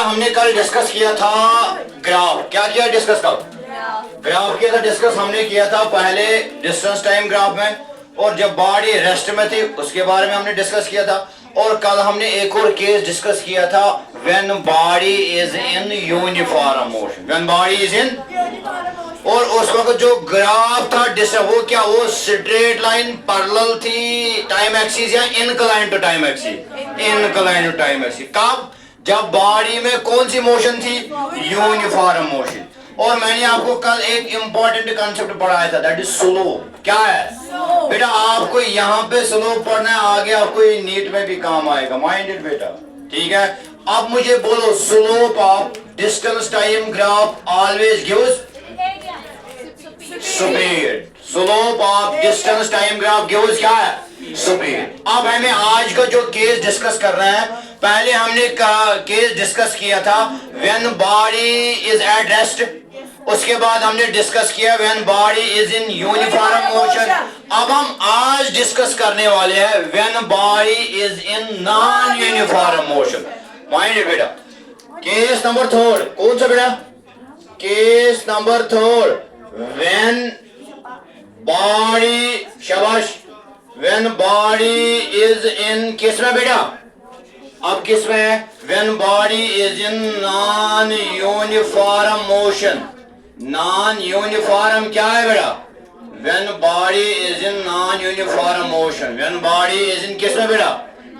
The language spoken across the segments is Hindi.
हमने कल डिस्कस किया था ग्राफ। क्या किया डिस्कस? कब ग्राफ किया था डिस्कस? हमने किया था पहले डिस्टेंस टाइम ग्राफ में, और जब बॉडी रेस्ट में थी उसके बारे में हमने डिस्कस किया था। और कल हमने एक और केस डिस्कस किया था, when body is in uniform motion, when body is in. और उस वक्त जो ग्राफ था वो क्या, वो स्ट्रेट लाइन पैरेलल थी टाइम एक्सिस या incline to time axis? Incline to time axis. कब? जब बॉडी में कौन सी मोशन थी? Uniform motion. और मैंने आपको कल एक इंपॉर्टेंट कंसेप्ट पढ़ाया था, दैट इज स्लोप। क्या है बेटा? आपको यहाँ पे स्लोप पढ़ना है, आगे आपको ये नीट में भी काम आएगा, माइंडेड बेटा, ठीक है। अब मुझे बोलो, slope of distance time graph always gives speed. Slope of distance time graph gives क्या है? स्पीड। अब हमें आज का जो केस डिस्कस कर रहे हैं, पहले हमने केस डिस्कस किया था when body is at rest, उसके बाद हमने डिस्कस किया when body is in uniform motion. अब हम आज डिस्कस करने वाले हैं when body is in non uniform motion. Mind बेटा, केस नंबर थर्ड कौन सा बेटा? Case number third, when body, शाबाश, व्हेन बॉडी इज इन किस में बेटा? अब किस में है? When body is in non uniform motion. Non uniform क्या है बेटा? When body is in non uniform motion. When body is इन किस में बेटा?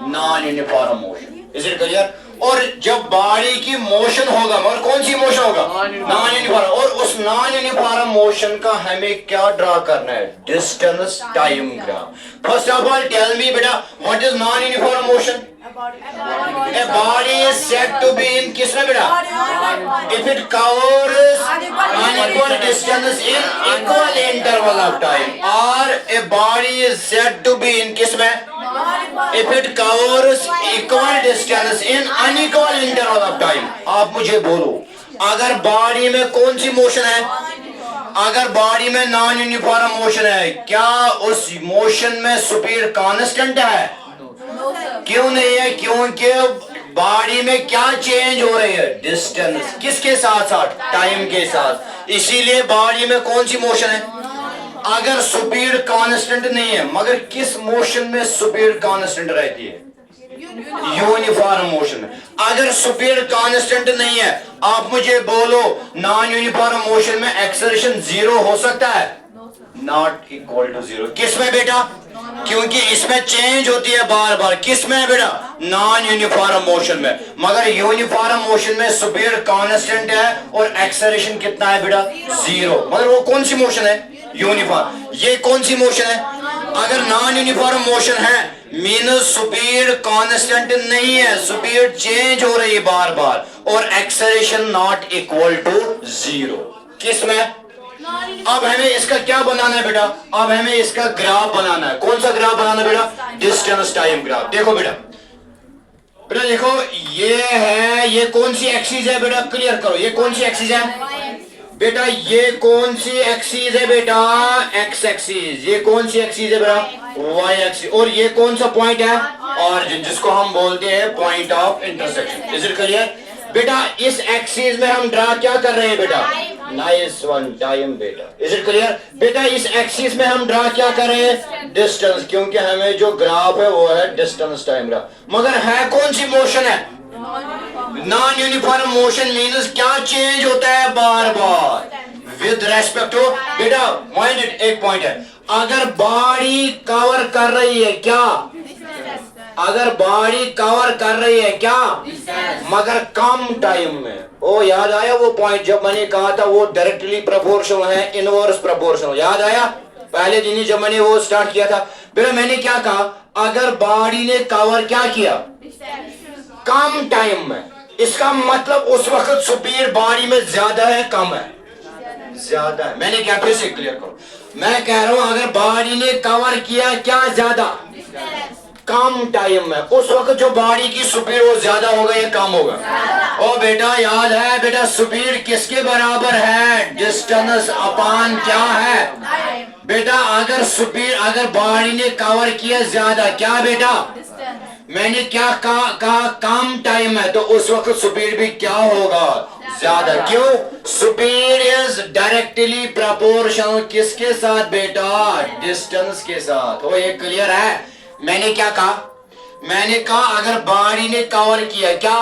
Non uniform motion. Is it clear? और जब बॉडी की मोशन होगा, मगर कौन सी मोशन होगा? Non uniform. और उस नॉन यूनिफॉर्म मोशन का हमें क्या ड्रा करना है? Distance time graph. First of all tell me बेटा, what is non uniform motion? A body is said to be in किस में बेटा? If it covers unequal distance in equal interval of time, or a body is said to be in किस में? If it covers equal distance in unequal interval of time। आप मुझे बोलो, अगर बॉडी में कौन सी मोशन है? अगर बॉडी में नॉन यूनिफॉर्म मोशन है, क्या उस मोशन में स्पीड कांस्टेंट है? क्यों नहीं है? क्योंकि बॉडी में क्या चेंज हो रही है? डिस्टेंस। किसके साथ साथ? टाइम के साथ। इसीलिए बॉडी में कौन सी मोशन है? अगर स्पीड कांस्टेंट नहीं है, मगर किस मोशन में स्पीड कांस्टेंट रहती है? यूनिफॉर्म मोशन में। अगर स्पीड कांस्टेंट नहीं है, आप मुझे बोलो, नॉन यूनिफॉर्म मोशन में एक्सेलरेशन जीरो हो सकता है? Not equal to zero. किस में बेटा? क्योंकि इसमें चेंज होती है बार बार। किस में बेटा? नॉन यूनिफॉर्म मोशन में। मगर यूनिफॉर्म मोशन में स्पीड कांस्टेंट है और एक्सेलरेशन कितना है बेटा? जीरो। मगर वो कौन सी मोशन है? यूनिफॉर्म। ये कौन सी मोशन है? अगर नॉन यूनिफॉर्म मोशन है, मीन्स स्पीड कांस्टेंट नहीं है, स्पीड चेंज हो रही है बार बार, और acceleration not equal to zero. किस में? अब हमें इसका क्या बनाना है बेटा? अब हमें इसका ग्राफ बनाना है। कौन सा ग्राफ बनाना है बेटा? Distance time graph. देखो बेटा, बेटा देखो, ये है, ये कौन सी एक्सिस है बेटा? क्लियर करो, ये कौन सी एक्सिस है बेटा? ये कौन सी एक्सिस है बेटा? X axis. ये कौन सी एक्सिस है बेटा? Y axis. और ये कौन सा पॉइंट है? ऑरिजिन, जिसको हम बोलते हैं point of intersection. Is it clear बेटा? इस एक्सिस में हम ड्रा क्या कर रहे हैं बेटा? नाइस वन, टाइम बेटा। इज इट क्लियर बेटा? इस एक्सिस में हम ड्रा क्या कर रहे हैं? डिस्टेंस, क्योंकि हमें जो ग्राफ है वो है डिस्टेंस टाइम ग्राफ। मगर है कौन सी मोशन है? Non uniform motion. मीन्स क्या चेंज होता है बार बार विद रेस्पेक्ट टू बेटा? माइंडेड, एक पॉइंट है, अगर बॉडी कवर कर रही है क्या? अगर बॉडी कवर कर रही है क्या? मगर कम टाइम में। ओ याद आया वो पॉइंट जब मैंने कहा था वो डायरेक्टली प्रोपोर्शनल है, इनवर्स प्रोपोर्शनल। याद आया पहले दिन ही जब मैंने वो स्टार्ट किया था बेटा? मैंने क्या कहा? अगर बॉडी ने कवर क्या किया? कम टाइम में, इसका मतलब उस वक्त स्पीड बॉडी में ज्यादा है कम है? ज्यादा है। मैंने क्या, फिर से क्लियर करो, मैं कह रहा हूं अगर बॉडी ने कवर किया क्या? ज्यादा, कम टाइम में, उस वक्त जो बॉडी की स्पीड वो ज्यादा होगा या कम होगा? ओ बेटा याद है बेटा, स्पीड किसके बराबर है? डिस्टेंस अपॉन क्या है बेटा? अगर स्पीड, अगर बॉडी ने कवर किया ज्यादा, क्या बेटा? मैंने क्या कहा कम टाइम है, तो उस वक्त स्पीड भी क्या होगा, ज्यादा। क्यों? स्पीड इज डायरेक्टली प्रोपोर्शनल किसके साथ बेटा, डिस्टेंस के साथ। तो ये क्लियर है। मैंने क्या कहा, मैंने कहा अगर बॉडी ने कवर किया क्या,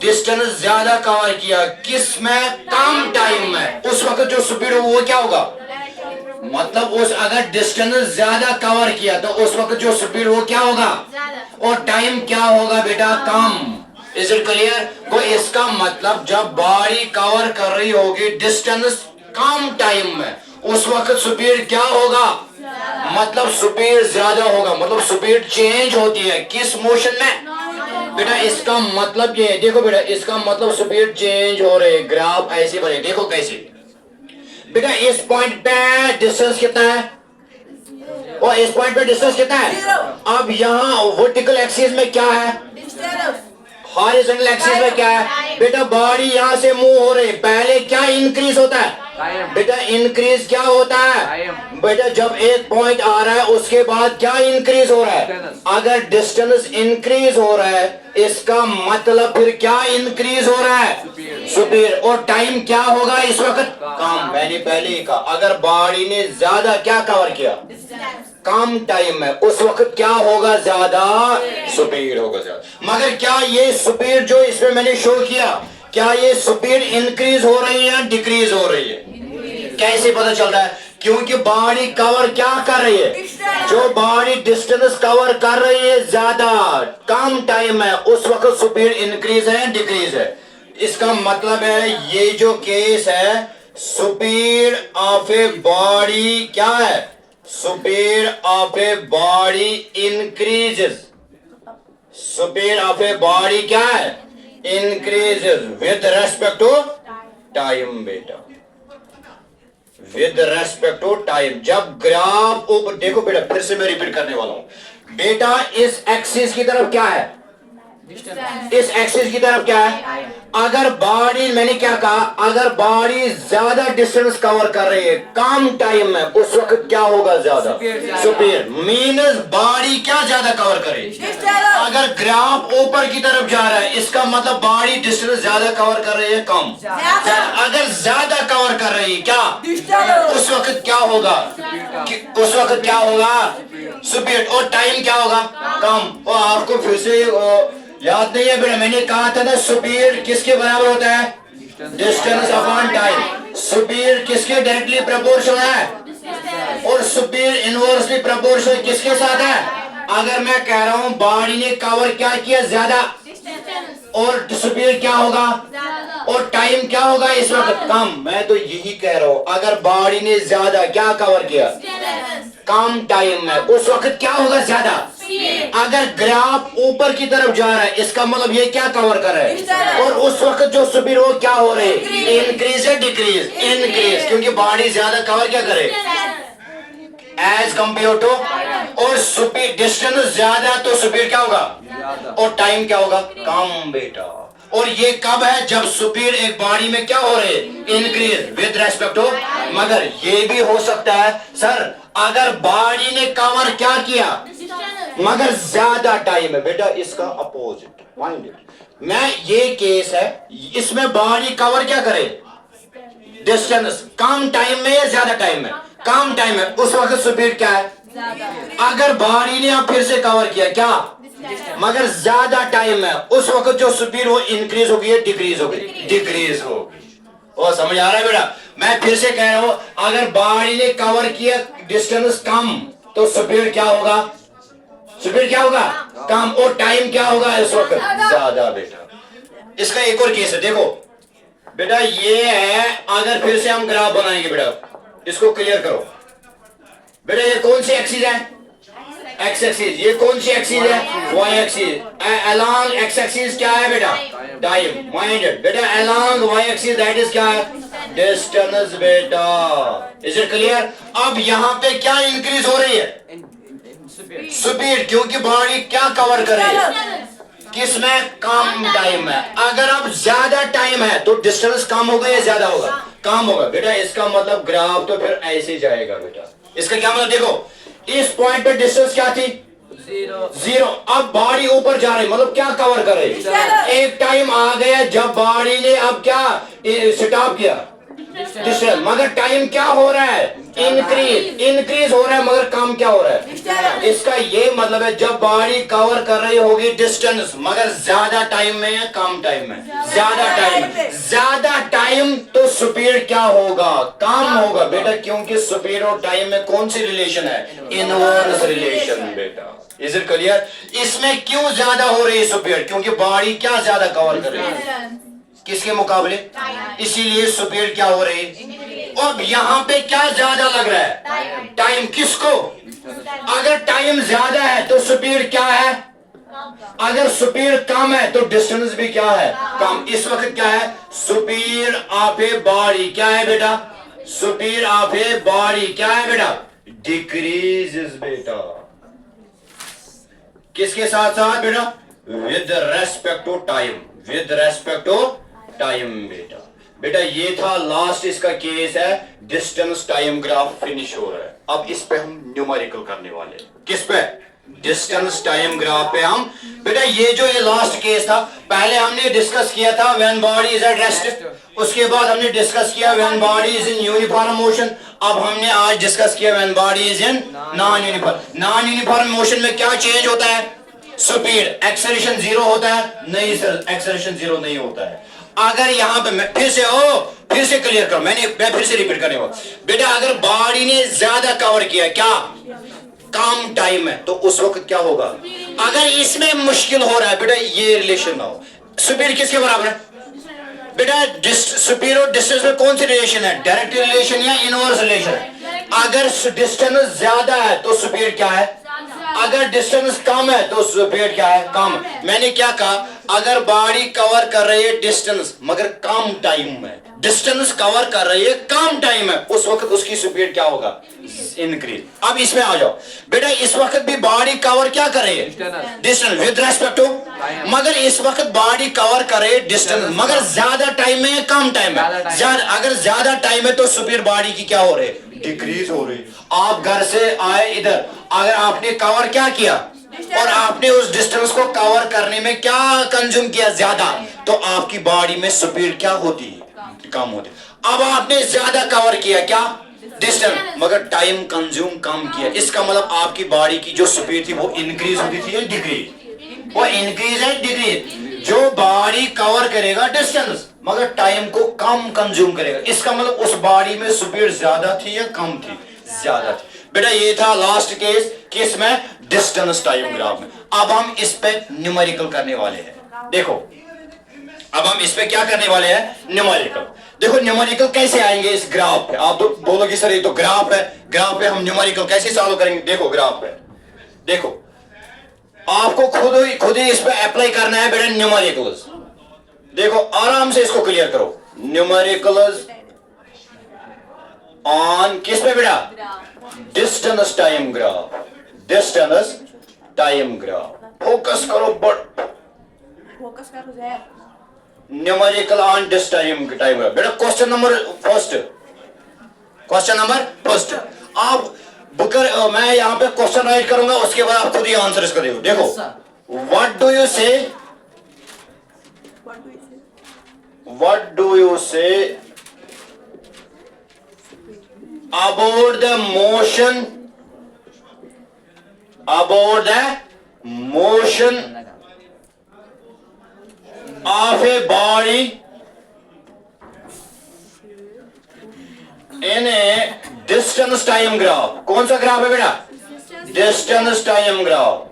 डिस्टेंस ज्यादा कवर किया, किस में, कम टाइम में, उस वक्त जो स्पीड हो वो क्या होगा, मतलब उस अगर डिस्टेंस ज्यादा कवर किया तो उस वक्त जो स्पीड वो क्या होगा, और टाइम क्या होगा बेटा, कम। Is it clear? तो इसका मतलब जब बॉडी कवर कर रही होगी डिस्टेंस कम टाइम में, उस वक्त स्पीड क्या होगा, मतलब स्पीड ज्यादा होगा, मतलब स्पीड चेंज होती है किस मोशन में बेटा। इसका मतलब ये है, देखो बेटा, इसका मतलब स्पीड चेंज हो रही है। ग्राफ ऐसे बने, देखो कैसे बेटा, इस पॉइंट पे डिस्टेंस कितना है और इस पॉइंट पे डिस्टेंस कितना है। अब यहाँ वर्टिकल एक्सिस में क्या है, हॉरिजॉन्टल एक्सिस में क्या है बेटा, बॉडी यहाँ से मूव हो रही है, पहले क्या इंक्रीज होता है बेटा, इंक्रीज क्या होता है बेटा, जब एक पॉइंट आ रहा है उसके बाद क्या इंक्रीज हो रहा है, अगर डिस्टेंस इंक्रीज हो रहा है इसका मतलब फिर क्या इंक्रीज हो रहा है, स्पीड। और टाइम क्या होगा इस वक्त, कम। मैंने पहले ही कहा अगर बॉडी ने ज्यादा क्या कवर किया, कम टाइम में, उस वक्त क्या होगा, ज्यादा स्पीड होगा ज्यादा। मगर क्या ये स्पीड जो इसमें मैंने शो किया, क्या ये स्पीड इंक्रीज हो रही है या डिक्रीज हो रही है, कैसे पता चल रहा है, क्योंकि बॉडी कवर क्या कर रही है, जो बॉडी डिस्टेंस कवर कर रही है ज्यादा कम टाइम में, उस वक्त स्पीड इंक्रीज है डिक्रीज है। इसका मतलब है ये जो केस है, स्पीड ऑफ ए बॉडी क्या है, speed of a body increases, speed of a body क्या है, increases with respect to time बेटा, विद रेस्पेक्ट टू टाइम। जब ग्राफ ऊपर देखो बेटा, फिर से मैं रिपीट करने वाला हूं बेटा, इस एक्सिस की तरफ क्या है, इस एक्सिस की तरफ क्या है, अगर बॉडी, मैंने क्या कहा, अगर बॉडी ज्यादा डिस्टेंस कवर कर रही है कम टाइम में, उस वक्त क्या होगा, ज्यादा स्पीड। मीन्स बॉडी क्या ज्यादा कवर करे, अगर ग्राफ ऊपर की तरफ जा रहा है इसका मतलब बॉडी डिस्टेंस ज्यादा कवर कर रही है कम, अगर ज्यादा कवर कर रही है क्या, उस वक्त क्या होगा, उस वक्त क्या होगा, स्पीड। और टाइम क्या होगा, कम। और आपको फिर से याद नहीं है बेटा, मैंने कहा था ना स्पीड किसके बराबर होता है, डिस्टेंस अपॉन टाइम। स्पीड किसके डायरेक्टली प्रोपोर्शनल है, और स्पीड इनवर्सली प्रोपोर्शनल किसके साथ है। अगर मैं कह रहा हूं बॉडी ने कवर क्या किया, ज्यादा, और स्पीड क्या होगा, और टाइम क्या होगा इस वक्त, कम। मैं तो यही कह रहा हूं, अगर बॉडी ने ज्यादा क्या कवर किया, कम टाइम में, उस वक्त क्या होगा, ज्यादा। अगर ग्राफ ऊपर की तरफ जा रहा है इसका मतलब ये क्या कवर कर रहा है, और उस वक्त जो स्पीड वो क्या हो रही है, इंक्रीज है डिक्रीज, इंक्रीज, क्योंकि बॉडी ज्यादा कवर क्या करे एज कंपेयर टू, और स्पीड डिस्टेंस ज्यादा तो स्पीड क्या होगा, और टाइम क्या होगा, कम बेटा। और ये कब है, जब स्पीड एक बॉडी में क्या हो रही है, इंक्रीज विद रेस्पेक्ट टू। मगर ये भी हो सकता है सर, अगर बॉडी ने कवर क्या किया मगर ज्यादा टाइम है बेटा, इसका अपोजिट फाइंड इट। मैं ये केस है, इसमें बॉडी कवर क्या करे, डिस्टेंस कम टाइम में या ज्यादा टाइम में, कम टाइम में, उस वक्त स्पीड क्या है, अगर बॉडी ने अब फिर से कवर किया क्या, मगर ज्यादा टाइम में, उस वक्त जो स्पीड वो इंक्रीज हो गई है डिक्रीज हो गई, डिक्रीज हो गई। और समझ आ रहा है बेटा, मैं फिर से कह रहा हूं, अगर बॉडी ने कवर किया डिस्टेंस कम तो स्पीड क्या होगा, स्पीड क्या होगा, कम, और टाइम क्या होगा इस वक्त, ज्यादा बेटा। इसका एक और केस है, देखो बेटा, ये है, अगर फिर से हम ग्राफ बनाएंगे बेटा, इसको क्लियर करो बेटा। ये कौन सी एक्सिस है, एक्स एक्सिस। ये कौन सी एक्सिस है, Y axis. Along X axis क्या है बेटा, टाइम। माइंडेड बेटा, along Y axis that is क्या है, डिस्टेंस बेटा। Is it clear. अब यहाँ पे क्या इंक्रीज हो रही है, स्पीड, क्योंकि बॉडी क्या कवर कर रही है, किसमें, कम टाइम में। अगर अब ज्यादा टाइम है तो डिस्टेंस कम होगा या ज्यादा होगा, कम होगा बेटा। इसका मतलब ग्राफ तो फिर ऐसे जाएगा बेटा। इसका क्या मतलब, देखो इस पॉइंट पे डिस्टेंस क्या थी, जीरो। अब बॉडी ऊपर जा रही, मतलब क्या कवर करे? एक टाइम आ गया जब बॉडी ने अब क्या स्टॉप किया, डिस्टेंस, मगर टाइम क्या हो रहा है? इंक्रीज हो रहा है, मगर कम क्या हो रहा है? इसका ये मतलब है जब बॉडी कवर कर रही होगी डिस्टेंस, मगर ज्यादा टाइम में या कम टाइम में? ज्यादा टाइम, तो स्पीड क्या होगा? कम होगा बेटा, क्योंकि स्पीड और टाइम में कौन सी रिलेशन है? इनवर्स रिलेशन बेटा। Is it clear? इसमें क्यों ज्यादा हो रही है स्पीड? क्योंकि बॉडी क्या ज्यादा कवर कर रही है किसके मुकाबले? इसीलिए स्पीड क्या हो रही है? अब यहाँ पे क्या ज्यादा लग रहा है? टाइम। किसको? अगर टाइम ज्यादा है तो स्पीड क्या है? अगर स्पीड कम है तो डिस्टेंस भी क्या है? कम। इस वक्त क्या है? स्पीड ऑफ ए बॉडी क्या है बेटा? स्पीड ऑफ ए बॉडी क्या है बेटा? डिक्रीजेस बेटा। किसके साथ साथ बेटा? With respect to time, with respect to time बेटा। बेटा ये था लास्ट, इसका केस है डिस्टेंस टाइम ग्राफ फिनिश हो रहा है। अब इस पे हम न्यूमेरिकल करने वाले। किस पे? डिस्टेंस टाइम ग्राफ पे हम। बेटा ये जो ये लास्ट केस था, पहले हमने डिस्कस किया था when body is at rest, उसके बाद हमने डिस्कस किया when body is in uniform motion, अब हमने आज डिस्कस किया when body is in non uniform. Non uniform motion में क्या चेंज होता है? स्पीड। एक्सेलरेशन जीरो होता है? नहीं सर, एक्सेलरेशन जीरो नहीं होता है। अगर यहां पे मैं फिर से क्लियर करूं, मैं फिर से रिपीट करने वाला बेटा, अगर बॉडी ने ज्यादा कवर किया क्या कम टाइम में, तो उस वक्त क्या होगा? अगर इसमें मुश्किल हो रहा है बेटा, ये रिलेशन ना हो। स्पीड किसके बराबर है बेटा? स्पीड और डिस्टेंस में कौन सी रिलेशन है? डायरेक्ट रिलेशन या इनवर्स रिलेशन? अगर डिस्टेंस ज्यादा है तो स्पीड क्या है? अगर डिस्टेंस कम है तो स्पीड क्या है? कम। मैंने क्या कहा? अगर बॉडी कवर कर रही है डिस्टेंस मगर कम टाइम में, डिस्टेंस कवर कर रही है कम टाइम में, उस वक्त उसकी स्पीड क्या होगा? इंक्रीज। अब इसमें आ जाओ बेटा, इस वक्त भी बॉडी कवर क्या कर रही है? डिस्टेंस विद रेस्पेक्ट टू, मगर इस वक्त बॉडी कवर कर रही है डिस्टेंस, मगर ज्यादा टाइम में या कम टाइम में? अगर ज्यादा टाइम है तो स्पीड बॉडी की क्या हो रही है? डिक्रीज हो रही। आप घर से आए इधर, अगर आपने कवर क्या किया और आपने उस डिस्टेंस को कवर करने में क्या कंज्यूम किया? ज्यादा, तो आपकी बॉडी में स्पीड क्या होती है? कम होती। अब आपने ज्यादा कवर किया क्या डिस्टेंस, मगर टाइम कंज्यूम कम किया, इसका मतलब आपकी बॉडी की जो स्पीड थी वो इंक्रीज होती थी या डिक्रीज? वो इंक्रीज है डिक्रीज। जो बॉडी कवर करेगा डिस्टेंस मगर टाइम को कम कंज्यूम करेगा, इसका मतलब उस बॉडी में स्पीड ज्यादा थी या कम थी? ज्यादा थी बेटा। ये था लास्ट केस, किस में? डिस्टेंस टाइम ग्राफ में। अब हम इस पे न्यूमेरिकल करने वाले हैं। देखो अब हम इस पे क्या करने वाले हैं? न्यूमेरिकल। देखो न्यूमेरिकल कैसे आएंगे इस ग्राफ पे? आप तो बोलोगे सर ये तो ग्राफ है, ग्राफ पे हम न्यूमेरिकल कैसे सॉल्व करेंगे? देखो ग्राफ पे, देखो आपको खुद ही इस पे अप्लाई करना है बेटा न्यूमेरिकल्स। देखो आराम से इसको क्लियर करो। न्यूमेरिकल्स ऑन किस पे बेटा? Distance time graph, distance time graph. Focus करो, फोकस करो जय। Numerical on distance time graph बेटा। क्वेश्चन नंबर फर्स्ट आप बुकर, मैं यहाँ पे क्वेश्चन राइट करूंगा, उसके बाद आप खुद ही आंसर इसका देखो। देखो व्हाट डू यू से about the motion of a body in a distance time graph? कौन सा ग्राफ है बेटा? Distance time graph.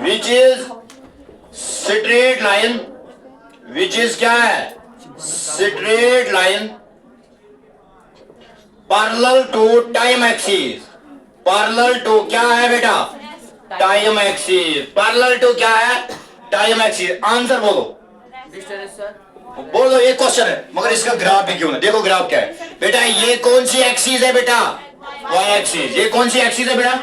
Which is straight line, which is क्या है? Straight line parallel to time axis, parallel to क्या है बेटा? Time axis. पैरेलल टू क्या है? Time axis. आंसर बोलो, बोलो। ये क्वेश्चन है मगर इसका ग्राफ भी क्यों है? देखो ग्राफ क्या है बेटा, ये कौन सी एक्सिस है बेटा? Y axis. ये कौन सी एक्सिस है बेटा?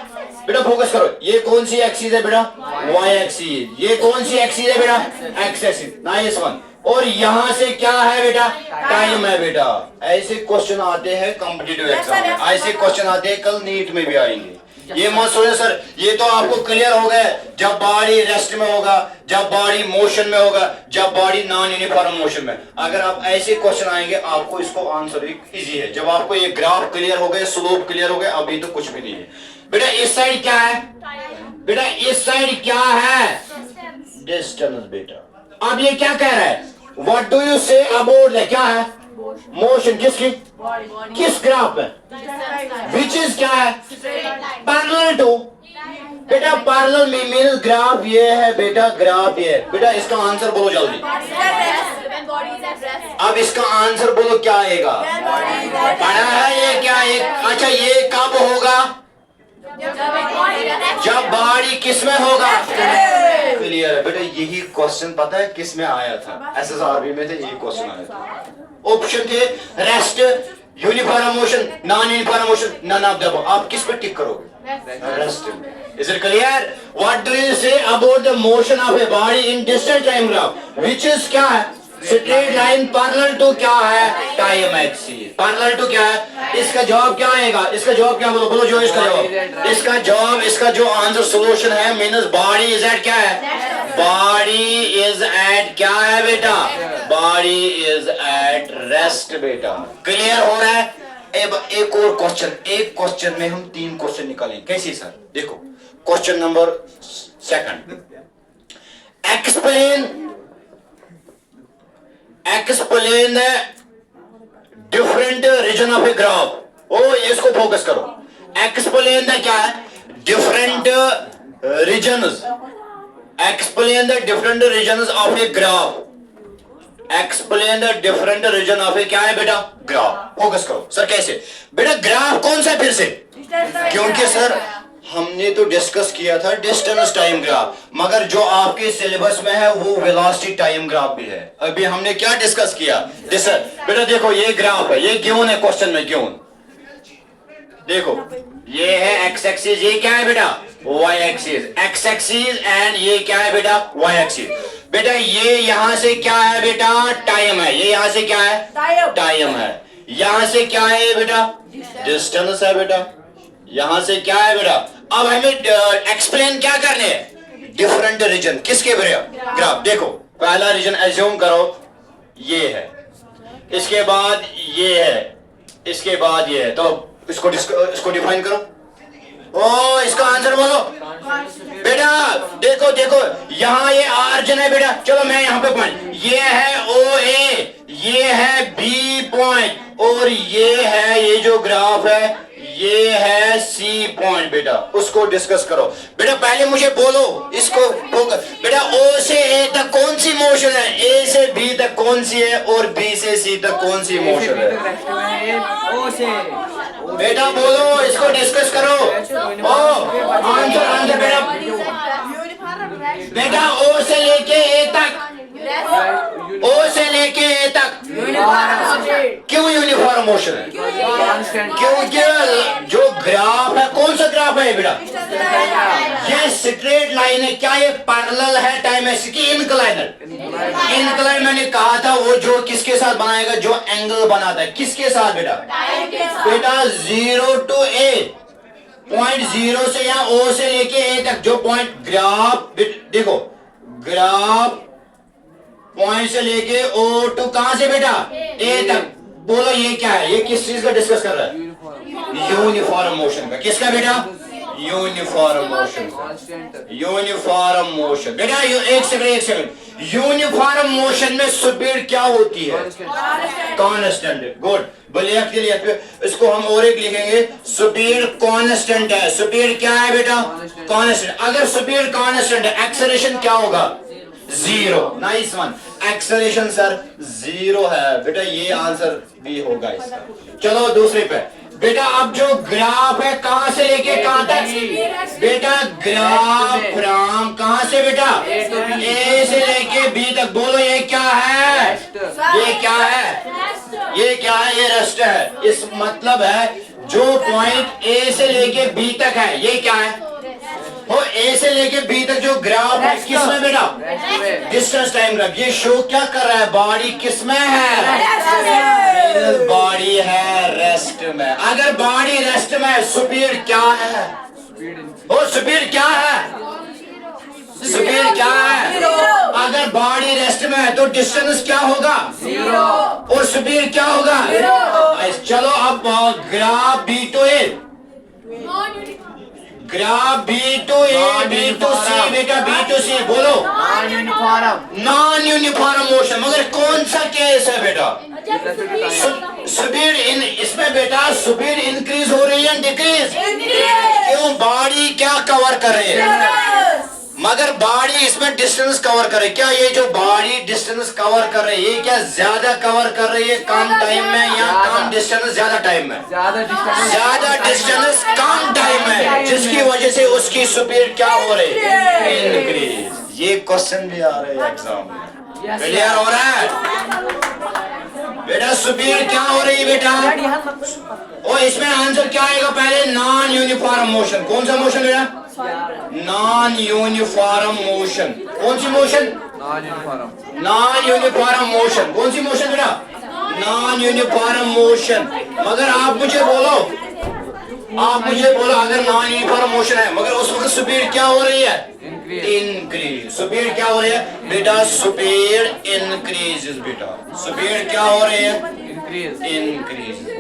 बेटा फोकस करो, ये कौन सी एक्सिस है बेटा? Y axis. ये कौन सी एक्सिस है बेटा? X axis. Nice one. और यहां से क्या है बेटा? टाइम है बेटा। ऐसे क्वेश्चन आते हैं कॉम्पिटिटिव एग्जाम में, ऐसे क्वेश्चन आते हैं, कल नीट में भी आएंगे। ये मत सोचो सर, ये तो आपको क्लियर हो गया जब बॉडी रेस्ट में होगा, जब बॉडी मोशन में होगा, जब बॉडी नॉन यूनिफॉर्म मोशन में। अगर आप ऐसे क्वेश्चन आएंगे आपको इसको आंसर इजी है। जब आपको ये ग्राफ क्लियर हो गए, स्लोप क्लियर हो गए, अभी तो कुछ भी नहीं है बेटा। इस साइड क्या है बेटा? इस साइड क्या है? डिस्टेंस बेटा। अब ये क्या कह रहा है? What do you say about the, क्या है? मोशन। किसकी? किस ग्राफ में? विच इज क्या है? पैरेलल टू बेटा। पैरेलल में मीन ग्राफ ये है बेटा, ग्राफ ये है बेटा। इसका आंसर बोलो जल्दी। अब इसका आंसर बोलो क्या आएगा? पढ़ा है ये क्या है? अच्छा ये कब होगा? जब बॉडी किस में होगा? क्लियर है बेटा। यही क्वेश्चन पता है किस में आया था? एसएसआरबी में थे, यही क्वेश्चन आया था। ऑप्शन थे rest, uniform motion, non uniform motion, none of the. आप किस पे टिक करोगे? Rest. Is it clear? What do you say about the motion of a body in distance time graph which is क्या है? स्ट्रेट लाइन पैरेलल टू क्या है? Time axis. पैरेलल टू क्या है? इसका जवाब क्या आएगा? इसका जवाब क्या? बोलो बोलो जो इसका जवाब। इसका जवाब, इसका जो आंसर सोल्यूशन है मींस बॉडी इज एट क्या है? बॉडी इज एट क्या है बेटा? बॉडी इज एट रेस्ट बेटा। क्लियर हो रहा है? एक और क्वेश्चन, एक क्वेश्चन में हम 3 क्वेश्चन निकालेंगे। कैसे सर? देखो question number 2, explain different region of a graph. ओ इसको फोकस करो। एक्सप्लेन द क्या है? Different reasons. Explain the different reasons of a graph. Explain the different region of a क्या है बेटा? ग्राफ। फोकस करो सर। कैसे बेटा? ग्राफ कौन सा फिर से? क्योंकि सर हमने तो डिस्कस किया था डिस्टेंस टाइम ग्राफ, मगर जो आपके सिलेबस में है वो वेलोसिटी टाइम ग्राफ भी है। अभी हमने क्या डिस्कस किया? बेटा देखो ये ग्राफ है, ये गिवन है क्वेश्चन में, गिवन। देखो ये है एक्स एक्सिस, ये क्या है बेटा? Y axis. X axis and ये क्या है बेटा? Y axis. बेटा ये यहां से क्या है बेटा? टाइम है। ये यहां से क्या है? टाइम है। यहां से क्या है बेटा? डिस्टेंस है बेटा। यहां से क्या है बेटा? अब हमें एक्सप्लेन क्या करने हैं? Different region. किसके बेटा? ग्राफ। देखो पहला रीजन एज्यूम करो ये है, इसके बाद ये है, इसके बाद ये है, तो इसको डिफाइन करो। ओ इसका आंसर बोलो बेटा। देखो देखो यहाँ ये आर्जन है बेटा। चलो मैं यहाँ पे पॉइंट, ये है ओ ए, ये है बी पॉइंट, और ये है ये जो ग्राफ है ये है सी पॉइंट बेटा। उसको डिस्कस करो बेटा। पहले मुझे बोलो इसको बेटा, ओ से ए तक कौन सी मोशन है? ए से बी तक कौन सी है? और बी से सी तक कौन सी मोशन है? ओ से बेटा बोलो, इसको डिस्कस करो। ओ आंसर आंसर बेटा। बेटा ओ से लेके ए तक, ओ से लेके ए तक क्यों यूनिफॉर्म मोशन है? क्योंकि जो ग्राफ है, कौन सा ग्राफ है बेटा? ये स्ट्रेट लाइन है। क्या ये पैरेलल है टाइम एक्सिस की इनक्लाइनर? इनक्लाइन मैंने कहा था वो जो किसके साथ बनाएगा? जो एंगल बनाता है किसके साथ बेटा? बेटा 0 to a, पॉइंट 0 से यहाँ ओ से लेके ए तक जो पॉइंट ग्राफ, देखो ग्राफ पॉइंट से लेके ओ टू कहां से बेटा? ए तक। बोलो ये क्या है? ये किस चीज का डिस्कस कर रहा है? यूनिफॉर्म मोशन का। किसका बेटा? Uniform motion. यूनिफॉर्म मोशन बेटा। एक सेकंड। यूनिफॉर्म मोशन में स्पीड क्या होती है? कांस्टेंट। गुड। ब्लैक के लिए इसको हम और एक लिखेंगे, स्पीड कांस्टेंट है। स्पीड क्या है बेटा? कांस्टेंट। अगर स्पीड कांस्टेंट है, एक्सेलरेशन क्या होगा? 0। Nice one. एक्सेलरेशन सर 0 है बेटा। ये आंसर भी होगा इसका। चलो दूसरे पे बेटा। अब जो ग्राफ है कहां से लेके कहां तक बेटा? ग्राफ फ्रॉम कहां से बेटा? ए से लेके बी तक। बोलो ये क्या है? ये क्या है? ये क्या है? ये रेस्ट है। इस मतलब है जो पॉइंट ए से लेके बी तक है ये क्या है? हो ए से लेके बी तक जो ग्राफ है किसमें बेटा? रेस्ट में डिस्टेंस टाइम ग्राफ। ये शो क्या कर रहा है? बॉडी किसमें है? बॉडी है रेस्ट में। अगर बॉडी रेस्ट में है, स्पीड क्या है? ओ स्पीड क्या है? स्पीड क्या है? अगर बॉडी रेस्ट में है तो डिस्टेंस क्या होगा? 0 और स्पीड क्या होगा? चलो अब graph B to A, graph B to A, B to C बेटा, बी टू सी बोलो। Non uniform non uniform motion. मगर कौन सा केस है बेटा? स्पीड इन इसमें बेटा स्पीड इंक्रीज हो रही है डिक्रीज? क्यों? बॉडी क्या कवर कर रही है? मगर बॉडी इसमें डिस्टेंस कवर कर रही है। क्या ये जो बॉडी डिस्टेंस कवर कर रही है, ये क्या ज्यादा कवर कर रही है कम टाइम में या कम डिस्टेंस ज्यादा टाइम में? ज्यादा डिस्टेंस कम टाइम में, जिसकी वजह से उसकी स्पीड क्या हो रही है? इंक्रीज। ये क्वेश्चन भी आ रहे हैं एग्जाम में। क्लियर हो रहा है बेटा? स्पीड क्या हो रही है बेटा? और इसमें आंसर क्या आएगा? पहले नॉन यूनिफॉर्म मोशन। कौन सा मोशन बेटा? Non uniform motion. कौन सी motion? Non uniform non uniform motion. कौन सी मोशन बेटा? Non uniform motion. मगर आप मुझे बोलो, अगर नॉन यूनिफॉर्म मोशन है मगर उस वक्त स्पीड क्या हो रही है? इंक्रीज। स्पीड क्या हो रही है बेटा? स्पीड इंक्रीज बेटा। स्पीड क्या हो रही है? Increase increase.